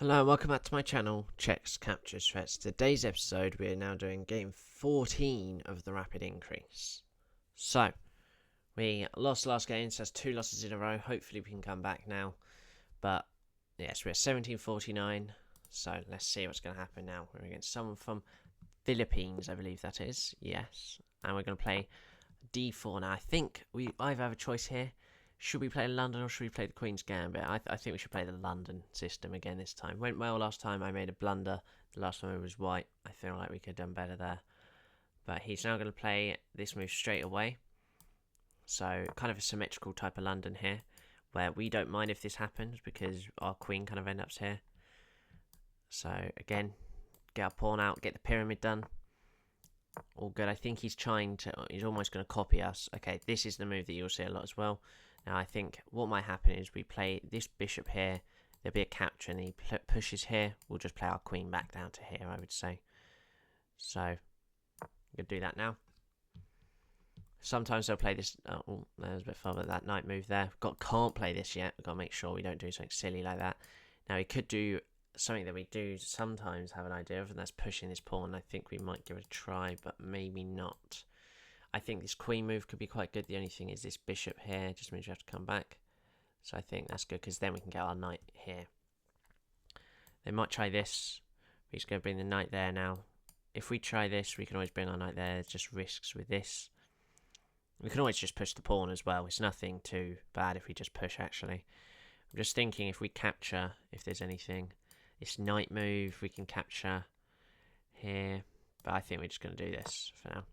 Hello and welcome back to my channel, Checks, Captures, Threats. Today's episode we are now doing game 14 of the Rapid Increase. So, we lost last game, so that's 2 losses in a row. Hopefully we can come back now. But, yes, we're 1749, so let's see what's going to happen now. We're against someone from Philippines, I believe that is. Yes, and we're going to play D4 now. I think we either have a choice here. Should we play London or should we play the Queen's Gambit? I think we should play the London system again this time. Went well last time. I made a blunder. The last time it was white. I feel like we could have done better there. But he's now going to play this move straight away. So kind of a symmetrical type of London here, where we don't mind if this happens because our Queen kind of ends up here. So again, get our pawn out, get the pyramid done. All good. I think he's almost going to copy us. Okay, this is the move that you'll see a lot as well. Now, I think what might happen is we play this bishop here. There'll be a capture, and he pushes here. We'll just play our queen back down to here, I would say. So, I'm going to do that now. Sometimes they'll play this. Oh, there's a bit further. That knight move there. Can't play this yet. We've got to make sure we don't do something silly like that. Now, he could do something that we do sometimes have an idea of, and that's pushing this pawn. I think we might give it a try, but maybe not. I think this queen move could be quite good. The only thing is this bishop here just means we have to come back. So I think that's good because then we can get our knight here. They might try this. He's going to bring the knight there now. If we try this, we can always bring our knight there. There's just risks with this. We can always just push the pawn as well. It's nothing too bad if we just push, actually. I'm just thinking if we capture, if there's anything. This knight move, we can capture here. But I think we're just going to do this for now.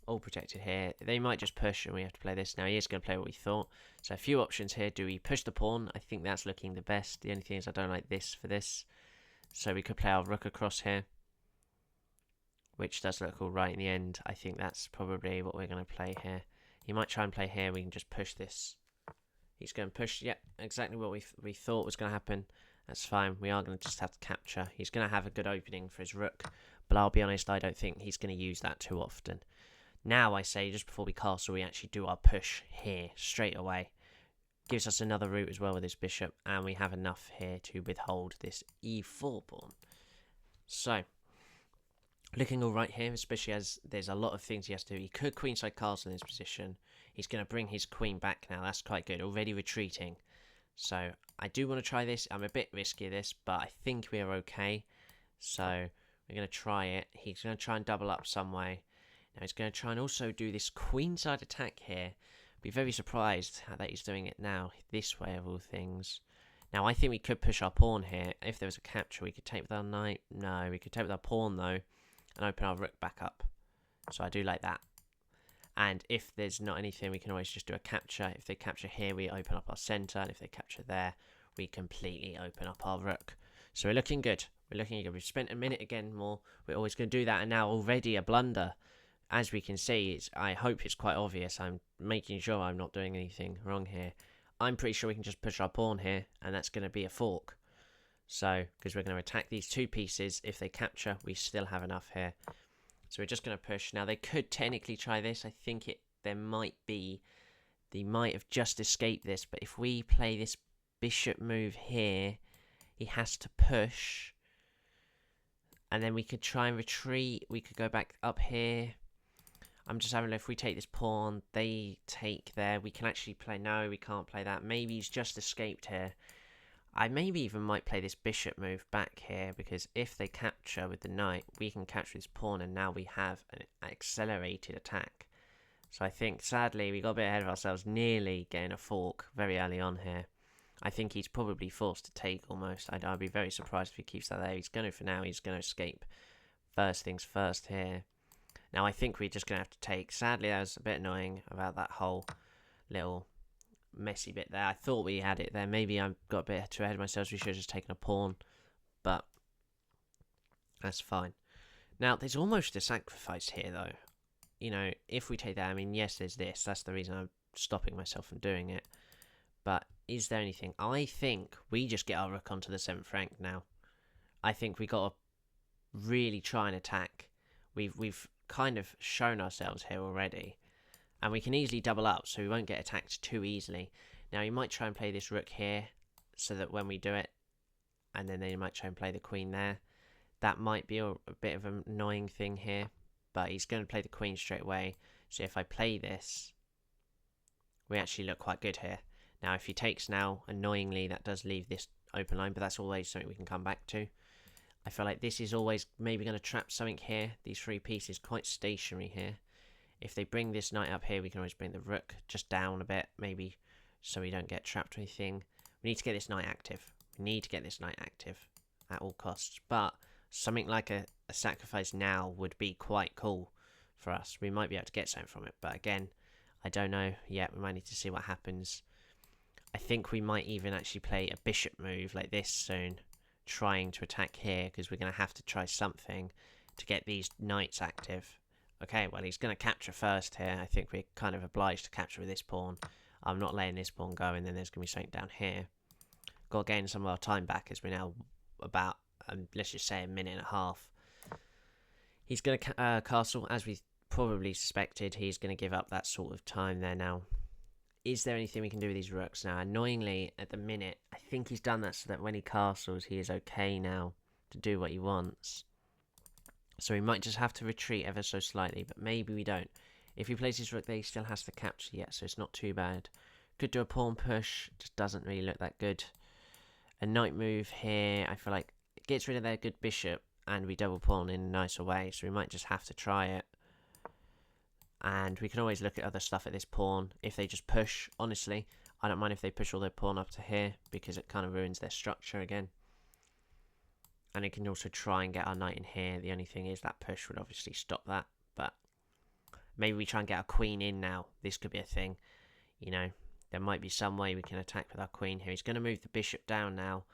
All protected here. They might just push and we have to play this. Now he is going to play what we thought. So a few options here. Do we push the pawn? I think that's looking the best. The only thing is I don't like this for this. So we could play our rook across here, which does look all right in the end. I think that's probably what we're going to play here. He might try and play here. We can just push this. He's going to push. Yep, exactly what we thought was going to happen. That's fine. We are going to just have to capture. He's going to have a good opening for his rook. But I'll be honest, I don't think he's going to use that too often. Now I say, just before we castle, we actually do our push here, straight away. Gives us another route as well with this bishop, and we have enough here to withhold this e4 pawn. So, looking all right here, especially as there's a lot of things he has to do. He could queenside castle in this position. He's going to bring his queen back now. That's quite good. Already retreating. So, I do want to try this. I'm a bit risky of this, but I think we are okay. So, we're going to try it. He's going to try and double up some way. Now he's going to try and also do this queenside attack here. Be very surprised that he's doing it now, this way of all things. Now I think we could push our pawn here. If there was a capture, we could take with our knight. No, we could take with our pawn though, and open our rook back up. So I do like that. And if there's not anything, we can always just do a capture. If they capture here, we open up our centre, and if they capture there, we completely open up our rook. So we're looking good. We're looking good. We've spent a minute again more. We're always going to do that, and now already a blunder. As we can see, I hope it's quite obvious. I'm making sure I'm not doing anything wrong here. I'm pretty sure we can just push our pawn here, and that's going to be a fork. So, because we're going to attack these two pieces. If they capture, we still have enough here. So we're just going to push. Now, they could technically try this. I think they might have just escaped this. But if we play this bishop move here, he has to push. And then we could try and retreat. We could go back up here. I'm just having a look. If we take this pawn, they take there. We can actually play. No, we can't play that. Maybe he's just escaped here. I maybe even might play this bishop move back here, because if they capture with the knight, we can capture this pawn, and now we have an accelerated attack. So I think, sadly, we got a bit ahead of ourselves, nearly getting a fork very early on here. I think he's probably forced to take almost. I'd be very surprised if he keeps that there. He's going to, for now, he's going to escape. First things first here. Now, I think we're just going to have to take. Sadly, that was a bit annoying about that whole little messy bit there. I thought we had it there. Maybe I got a bit too ahead of myself. We should have just taken a pawn. But that's fine. Now, there's almost a sacrifice here, though. You know, if we take that, I mean, yes, there's this. That's the reason I'm stopping myself from doing it. But is there anything? I think we just get our rook onto the 7th rank now. I think we got to really try and attack. We've kind of shown ourselves here already, and we can easily double up, so we won't get attacked too easily. Now he might try and play this rook here, so that when we do it, and then they might try and play the queen there. That might be a bit of an annoying thing here, but he's going to play the queen straight away. So if I play this, we actually look quite good here. Now, if he takes now, annoyingly, that does leave this open line, but that's always something we can come back to. I feel like this is always maybe going to trap something here. These three pieces quite stationary here. If they bring this knight up here, we can always bring the rook just down a bit, maybe, so we don't get trapped or anything. We need to get this knight active. We need to get this knight active at all costs. But something like a sacrifice now would be quite cool for us. We might be able to get something from it, but again, I don't know yet. We might need to see what happens. I think we might even actually play a bishop move like this soon, trying to attack here, because we're going to have to try something to get these knights active. Okay, well, he's going to capture first here. I think we're kind of obliged to capture with this pawn. I'm not letting this pawn go, and then there's going to be something down here. Got to gain some of our time back, as we're now about, let's just say, a minute and a half. He's going to castle, as we probably suspected. He's going to give up that sort of time there now. Is there anything we can do with these rooks now? Annoyingly, at the minute, I think he's done that so that when he castles, he is okay now to do what he wants. So he might just have to retreat ever so slightly, but maybe we don't. If he plays his rook there, he still has to capture yet, so it's not too bad. Could do a pawn push, just doesn't really look that good. A knight move here, I feel like it gets rid of their good bishop, and we double pawn in a nicer way, so we might just have to try it. And we can always look at other stuff at this pawn. If they just push, honestly, I don't mind if they push all their pawn up to here, because it kind of ruins their structure again. And it can also try and get our knight in here. The only thing is that push would obviously stop that. But maybe we try and get our queen in now. This could be a thing. You know, there might be some way we can attack with our queen here. He's going to move the bishop down now,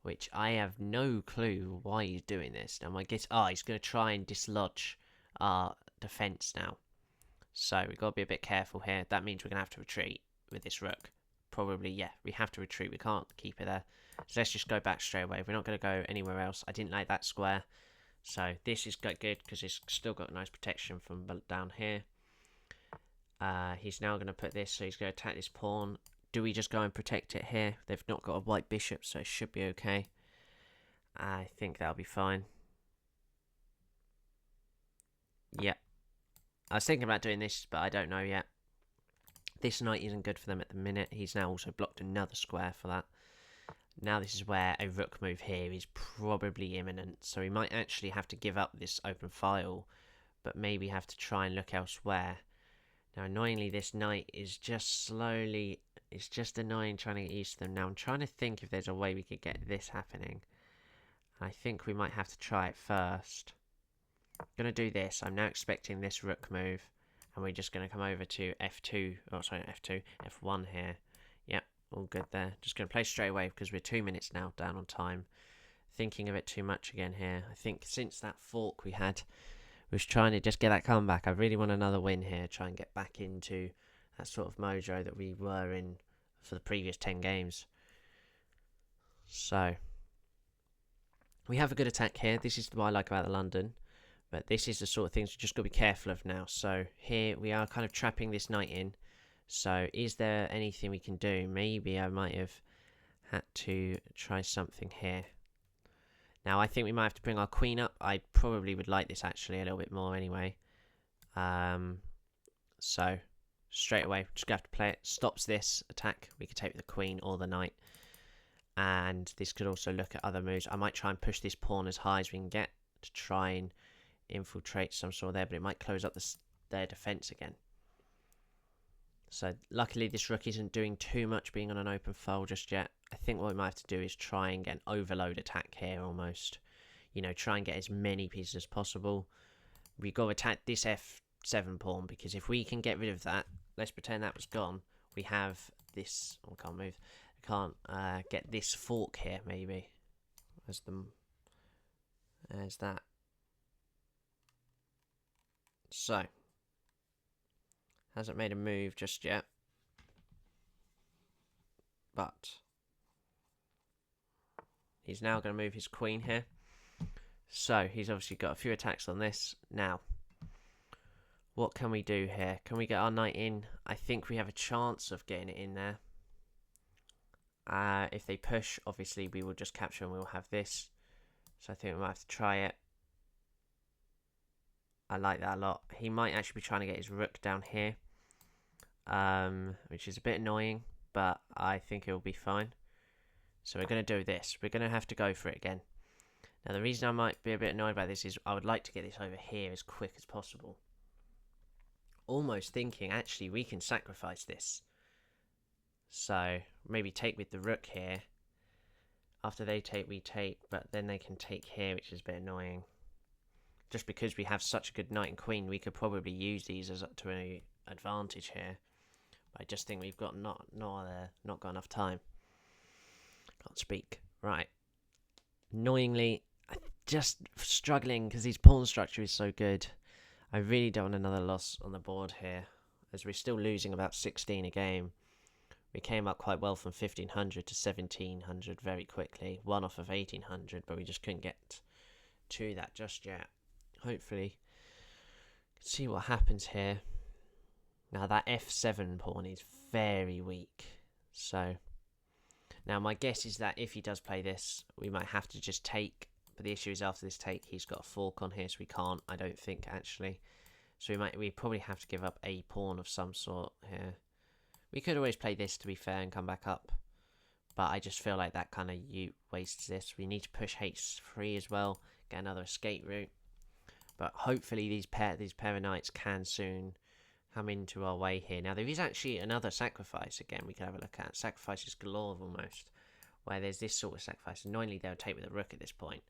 which I have no clue why he's doing this. Now, my guess, he's going to try and dislodge our defense now. So we've got to be a bit careful here. That means we're going to have to retreat with this rook. Probably, yeah, we have to retreat. We can't keep it there. So let's just go back straight away. We're not going to go anywhere else. I didn't like that square. So this is good because it's still got nice protection from down here. He's now going to put this, so he's going to attack this pawn. Do we just go and protect it here? They've not got a white bishop, so it should be okay. I think that'll be fine. Yeah. I was thinking about doing this, but I don't know yet. This knight isn't good for them at the minute. He's now also blocked another square for that. Now this is where a rook move here is probably imminent. So we might actually have to give up this open file, but maybe have to try and look elsewhere. Now annoyingly, this knight is just slowly... It's just annoying trying to get used to them. Now I'm trying to think if there's a way we could get this happening. I think we might have to try it first. I'm going to do this. I'm now expecting this rook move. And we're just going to come over to F2. Oh, sorry, F2. F1 here. Yep, all good there. Just going to play straight away because we're 2 minutes now down on time. Thinking of it too much again here. I think since that fork we had, we was trying to just get that comeback. I really want another win here. Try and get back into that sort of mojo that we were in for the previous 10 games. So, we have a good attack here. This is what I like about the London. But this is the sort of things we just got to be careful of now. So here we are kind of trapping this knight in. So is there anything we can do? Maybe I might have had to try something here. Now I think we might have to bring our queen up. I probably would like this actually a little bit more anyway. So straight away, just going to have to play it. Stops this attack. We could take the queen or the knight. And this could also look at other moves. I might try and push this pawn as high as we can get to try and infiltrate some sort there, but it might close up their defense again. So luckily this rook isn't doing too much being on an open file just yet. I think what we might have to do is try and get an overload attack here almost. You know, try and get as many pieces as possible. We've got to attack this F7 pawn, because if we can get rid of that, let's pretend that was gone, we have this... Oh, I can't move. I can't get this fork here maybe. There's that. So, hasn't made a move just yet, but he's now going to move his queen here. So, he's obviously got a few attacks on this. Now, what can we do here? Can we get our knight in? I think we have a chance of getting it in there. If they push, obviously we will just capture and we'll have this. So I think we might have to try it. I like that a lot. He might actually be trying to get his rook down here, which is a bit annoying, but I think it will be fine. So we're going to do this. We're going to have to go for it again. Now the reason I might be a bit annoyed about this is I would like to get this over here as quick as possible. Almost thinking, actually, we can sacrifice this. So maybe take with the rook here. After they take, we take, but then they can take here, which is a bit annoying. Just because we have such a good knight and queen, we could probably use these as to an advantage here. But I just think we've got not got enough time. Can't speak. Right. Annoyingly, I'm just struggling because his pawn structure is so good. I really don't want another loss on the board here, as we're still losing about 16 a game. We came up quite well from 1500 to 1700 very quickly. One off of 1800, but we just couldn't get to that just yet. Hopefully, see what happens here. Now that f7 pawn is very weak. So, now my guess is that if he does play this, we might have to just take. But the issue is after this take, he's got a fork on here, so we can't, I don't think, actually. So we probably have to give up a pawn of some sort here. We could always play this, to be fair, and come back up. But I just feel like that kind of wastes this. We need to push h3 as well, get another escape route. But hopefully these pair of knights can soon come into our way here. Now there is actually another sacrifice again we can have a look at. Sacrifices galore almost. Where there's this sort of sacrifice. Annoyingly they'll take with a rook at this point.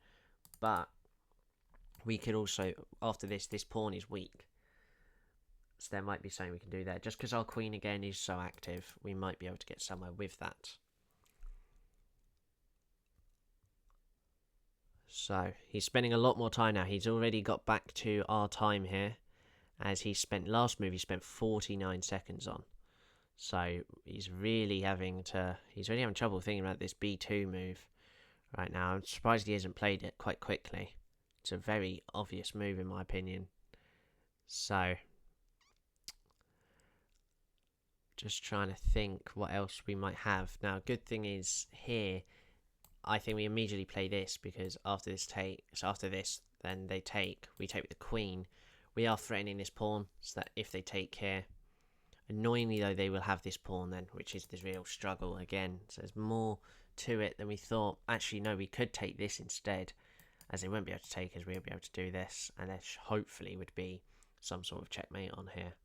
But we could also, after this pawn is weak. So there might be something we can do there. Just because our queen again is so active, we might be able to get somewhere with that. So he's spending a lot more time now. He's already got back to our time here. As he spent, last move he spent 49 seconds on. So he's really having trouble thinking about this b2 move right now. I'm surprised he hasn't played it quite quickly. It's a very obvious move in my opinion. So just trying to think what else we might have. Now, good thing is here, I think we immediately play this because after this take, so after this, then they take, we take with the queen. We are threatening this pawn, so that if they take here, annoyingly though, they will have this pawn then, which is the real struggle again. So there's more to it than we thought. Actually, no, we could take this instead, as they won't be able to take us, we'll be able to do this, and there hopefully would be some sort of checkmate on here.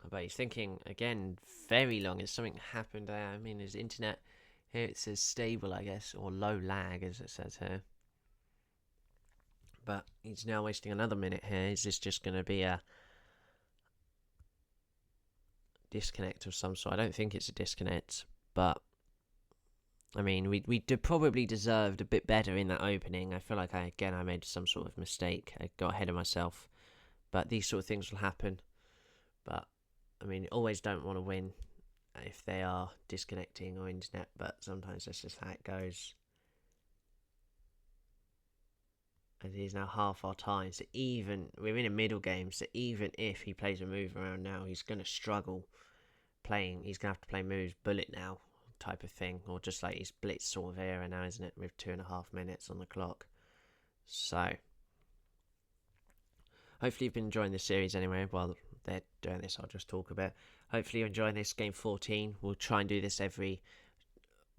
But he's thinking, again, very long. Has something happened there? I mean, his internet, here it says stable, I guess, or low lag, as it says here. But he's now wasting another minute here. Is this just going to be a disconnect of some sort? I don't think it's a disconnect, but I mean, we probably deserved a bit better in that opening. I feel like I made some sort of mistake. I got ahead of myself. But these sort of things will happen. But I mean, always don't want to win if they are disconnecting or internet, but sometimes that's just how it goes. And it is now half our time, so we're in a middle game, so even if he plays a move around now, he's going to struggle playing. He's going to have to play moves bullet now type of thing, or just like his blitz sort of era now, isn't it, with 2.5 minutes on the clock. So hopefully you've been enjoying this series anyway. While they're doing this, I'll just talk a bit. Hopefully you're enjoying this game 14. We'll try and do this every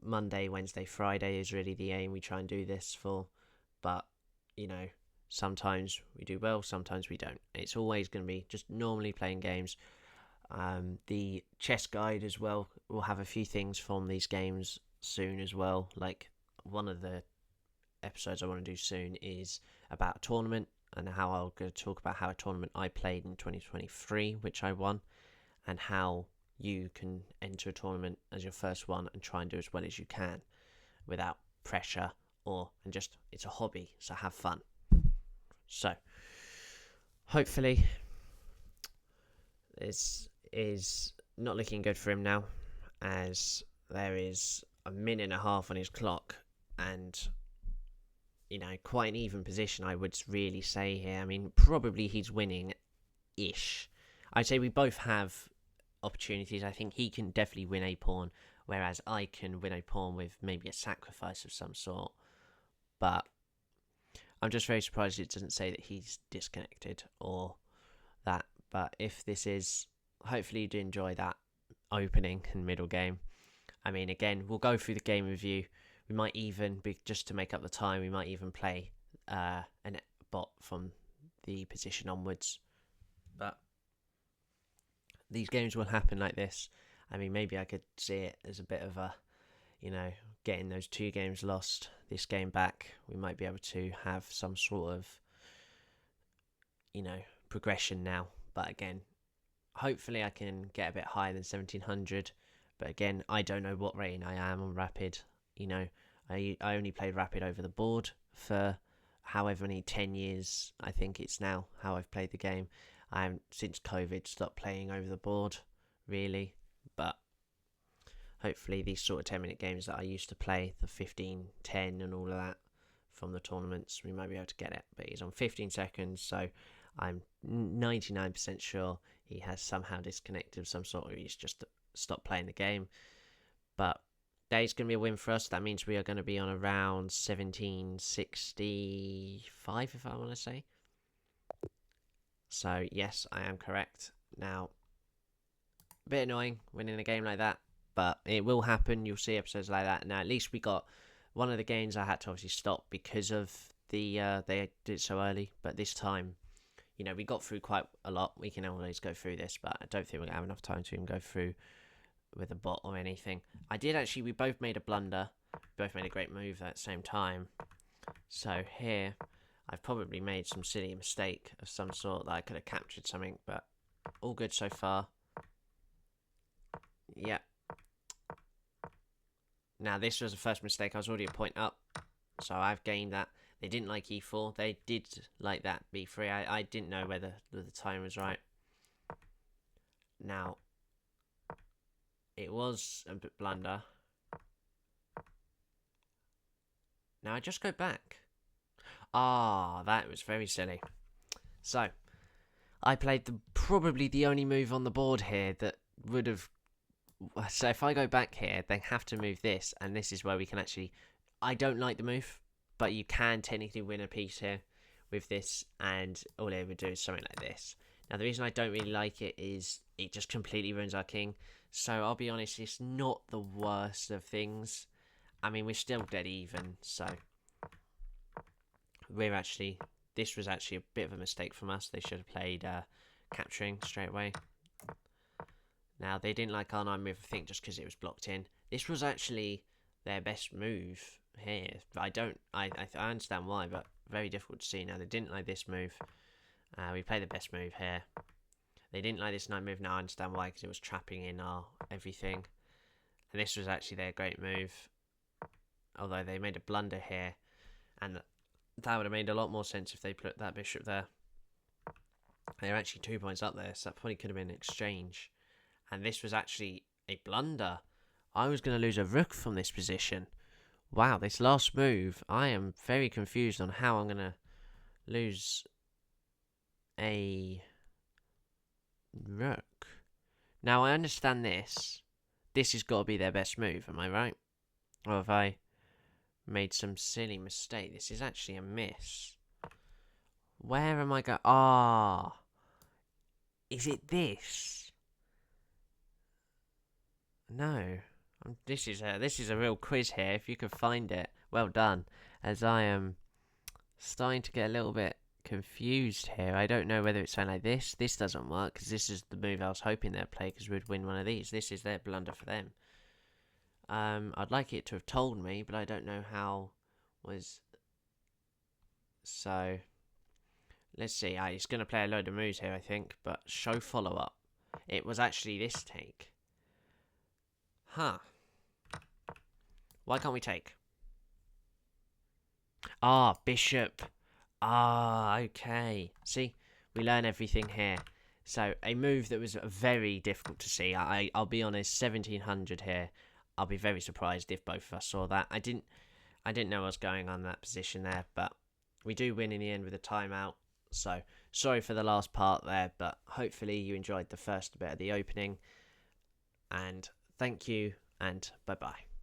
Monday, Wednesday, Friday is really the aim we try and do this for. But, you know, sometimes we do well, sometimes we don't. It's always going to be just normally playing games. The chess guide as well, we'll have a few things from these games soon as well. Like one of the episodes I want to do soon is about a tournament, and how I'll go talk about how a tournament I played in 2023, which I won, and how you can enter a tournament as your first one and try and do as well as you can without pressure, and just, it's a hobby, so have fun. So hopefully this is not looking good for him now, as there is a minute and a half on his clock, and you know, quite an even position, I would really say here. I mean, probably he's winning-ish. I'd say we both have opportunities. I think he can definitely win a pawn, whereas I can win a pawn with maybe a sacrifice of some sort. But I'm just very surprised it doesn't say that he's disconnected or that. But if this is, hopefully you do enjoy that opening and middle game. I mean, again, we'll go through the game review. We might even, just to make up the time, we might even play an bot from the position onwards. But these games will happen like this. I mean, maybe I could see it as a bit of a, getting those 2 games lost, this game back. We might be able to have some sort of, progression now. But again, hopefully I can get a bit higher than 1700. But again, I don't know what rating I am on Rapid. I only played Rapid over the board for however many 10 years I think it's now how I've played the game. I haven't, since COVID, stopped playing over the board, really. But hopefully these sort of 10-minute games that I used to play, the 15, 10 and all of that from the tournaments, we might be able to get it. But he's on 15 seconds, so I'm 99% sure he has somehow disconnected of some sort, or he's just stopped playing the game. But that is going to be a win for us. That means we are going to be on around 1765, if I want to say. So, yes, I am correct. Now, a bit annoying winning a game like that, but it will happen. You'll see episodes like that. Now, at least we got one of the games I had to obviously stop because of the they did it so early. But this time, we got through quite a lot. We can always go through this, but I don't think we're going to have enough time to even go through with a bot or anything. We both made a blunder. Both made a great move at the same time. So here, I've probably made some silly mistake of some sort that I could have captured something, but all good so far. Yeah. Now, this was the first mistake. I was already a point up, so I've gained that. They didn't like e4. They did like that b3. I didn't know whether the time was right. Now, it was a bit blunder. Now I just go back. That was very silly. So, I played probably the only move on the board here that would have... So if I go back here, they have to move this, and this is where we can actually... I don't like the move, but you can technically win a piece here with this, and all they would do is something like this. Now, the reason I don't really like it is it just completely ruins our king. So, I'll be honest, it's not the worst of things. I mean, we're still dead even, so... This was actually a bit of a mistake from us. They should have played capturing straight away. Now, they didn't like our 9 move, I think, just because it was blocked in. This was actually their best move here. But I understand why, but very difficult to see. Now, they didn't like this move. We played the best move here. They didn't like this 9 move. Now I understand why, because it was trapping in our everything. And this was actually their great move. Although they made a blunder here. And that would have made a lot more sense if they put that bishop there. They're actually 2 points up there, so that probably could have been an exchange. And this was actually a blunder. I was going to lose a rook from this position. Wow, this last move, I am very confused on how I'm going to lose a rook. Now, I understand this. This has got to be their best move, am I right? Or have I made some silly mistake? This is actually a miss. Where am I going? Is it this? No. This is a real quiz here. If you can find it, well done. As I am starting to get a little bit confused here. I don't know whether it's something like this. This doesn't work because this is the move I was hoping they'd play because we'd win one of these. This is their blunder for them. I'd like it to have told me, but I don't know how was... So, let's see. He's going to play a load of moves here, I think, but show follow-up. It was actually this take. Huh. Why can't we take? Bishop. Okay. See, we learn everything here. So, a move that was very difficult to see. I'll be honest, 1700 here. I'll be very surprised if both of us saw that. I didn't know what was going on in that position there, but we do win in the end with a timeout. So, sorry for the last part there, but hopefully you enjoyed the first bit of the opening. And thank you, and bye bye.